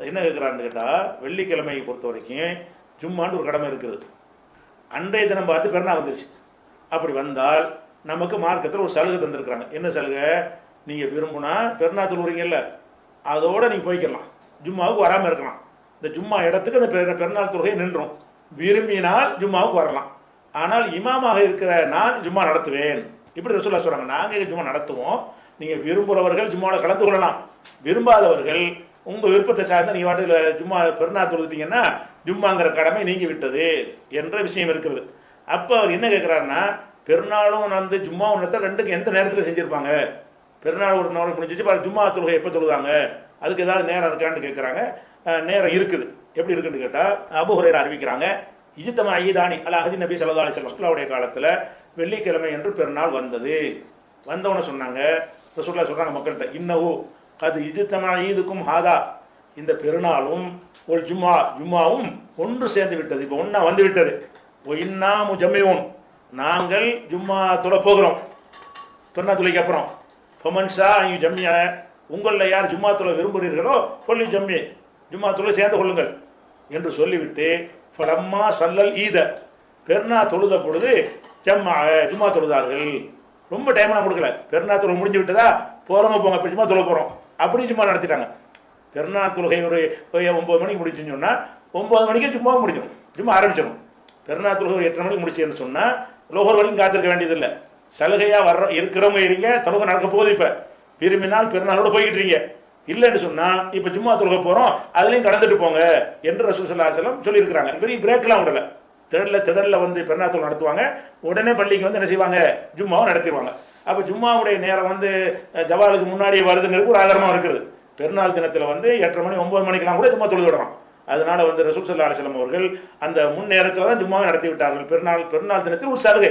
என்ன கேட்குறான்னு கேட்டால், வெள்ளிக்கிழமையை பொறுத்த வரைக்கும் ஜும்மான்னு ஒரு கடமை இருக்குது. அன்றைய தினம் பார்த்து பெருநாள் வந்துருச்சு. அப்படி வந்தால் நமக்கு மார்க்கத்தில் ஒரு சலுகை தந்திருக்கிறாங்க. என்ன சலுகை? நீங்கள் விரும்புனா பெருநாள் தொழுகிறீங்கல்ல, அதோடு நீங்கள் போய்க்கலாம், ஜும்மாவுக்கு வராமல் இருக்கலாம். இந்த ஜும்மா இடத்துக்கு அந்த பெருநாள் தொழுகை நின்றும். விரும்பினால் ஜும்மாவுக்கு வரலாம். ஆனால் இமாமாக இருக்கிற நான் ஜும்மா நடத்துவேன், இப்படி ரசூலுல்லாஹ் சொல்கிறாங்க. நாங்கள் ஜும்மா நடத்துவோம், நீங்கள் விரும்புகிறவர்கள் ஜும்மாவில் கலந்து கொள்ளலாம். விரும்பாதவர்கள் உங்கள் விருப்பத்தை சார்ந்த நீங்கள் வாட்டில் ஜும்மா பெருநாள் தொழுதுட்டீங்கன்னா ஜும்மாங்கிற கடமை நீங்கி விட்டது என்ற விஷயம் இருக்குது. அப்போ அவர் என்ன கேட்குறாருன்னா, பெருநாளும் வந்து ஜும்மாவும் நடத்த ரெண்டுக்கும் எந்த நேரத்தில் செஞ்சுருப்பாங்க? பெருநாள் ஒரு நாள் முடிஞ்சிச்சு, ஜும்மா தொழுகை எப்போ தொழுதாங்க? அதுக்கு ஏதாவது நேரம் இருக்கான்னு கேட்குறாங்க. நேரம் இருக்குது. எப்படி இருக்குன்னு கேட்டால், அபூ ஹுரைரா அறிவிக்கிறாங்க, இஜ்தமா ஈதானி அலா அஹதி நபி ஸல்லல்லாஹு அலைஹி வஸல்லம், ரசூலுல்லாஹ்வுடைய காலத்தில் வெள்ளிக்கிழமை என்று பெருநாள் வந்தது. வந்தவன சொன்னாங்க, ரசூலுல்லாஹ் சொல்கிறாங்க மக்கள்கிட்ட, இன்னஹு கது இஜ்தமா ஈதுக்கும் ஹாதா, இந்த பெருநாளும் ஒரு ஜும்மாவும் ஒன்று சேர்ந்து விட்டது, இப்போ ஒன்றா வந்து விட்டது. ஓ இன்னா முஜம்மியூன், நாங்கள் ஜும்மா தொழ போகிறோம் பெருநாள் தொழுகைக்கு அப்புறம். ஃபமன்ஷா ஐயு ஜம்மிய, உங்களில் யார் ஜும்மா தொழ விரும்புகிறீர்களோ சொல்லி ஜம்மி, ஜும்மா தொழ சேர்ந்து கொள்ளுங்கள் என்று சொல்லிவிட்டு, ஃபலம்மா சல்லல் ஈத, பெருநாள் தொழுத பொழுது ஜும்மா தொழுதார்கள். ரொம்ப டைம்லாம் கொடுக்கல, பெருநாள் தொழுகை முடிஞ்சு விட்டதா, போகிறவங்க போங்க, இப்போ ஜும்மா தொழ போகிறோம் அப்படி ஜும்மா நடத்திட்டாங்க. பெருநாள் தொழுகை ஒரு 9 மணிக்கு முடிச்சுன்னு சொன்னால் 9 மணிக்கு ஜும்மா முடிஞ்சிடும், ஜும்மா ஆரம்பிச்சிடும். பெருநாள் தொழுகை 8 மணிக்கு முடிச்சுன்னு சொன்னால் லோகர் வரைக்கும் காத்திருக்க வேண்டியதில்லை. சலுகையாக இருக்கிறவங்க இருங்க, தொழுகை நடக்க போகுது. இப்போ விரும்பினால் பெருநாளோட போய்கிட்டு இருக்கீங்க, இல்லைன்னு சொன்னால் இப்போ ஜும்மா தொழுகை போகிறோம், அதுலேயும் கடந்துட்டு போங்க என்று ரசூல் ஸல்லல்லாஹு அலைஹி வஸல்லம் சொல்லியிருக்கிறாங்க. பெரிய பிரேக்கெலாம் விடலை. திடலில் வந்து பெருநாள் தொழுகை நடத்துவாங்க, உடனே பள்ளிக்கு வந்து என்ன செய்வாங்க, ஜும்மாவை நடத்திடுவாங்க. அப்போ ஜும்மாவுடைய நேரம் வந்து ஜவாலுக்கு முன்னாடியே வருதுங்கிறது ஒரு ஆதாரமாக இருக்குது. பெருநாள் தினத்தில் வந்து 8:30 மணி 9 மணிக்கெல்லாம் கூட ஜும்மா தொழுது விடலாம். அதனால வந்து ரசூல் ஸல்லல்லாஹு அலைஹி வஸல்லம் அவர்கள் அந்த முன் நேரத்தில் தான் ஜும்மாவை நடத்தி விட்டார்கள். பெருநாள் தினத்தில் ஒரு சலுகை.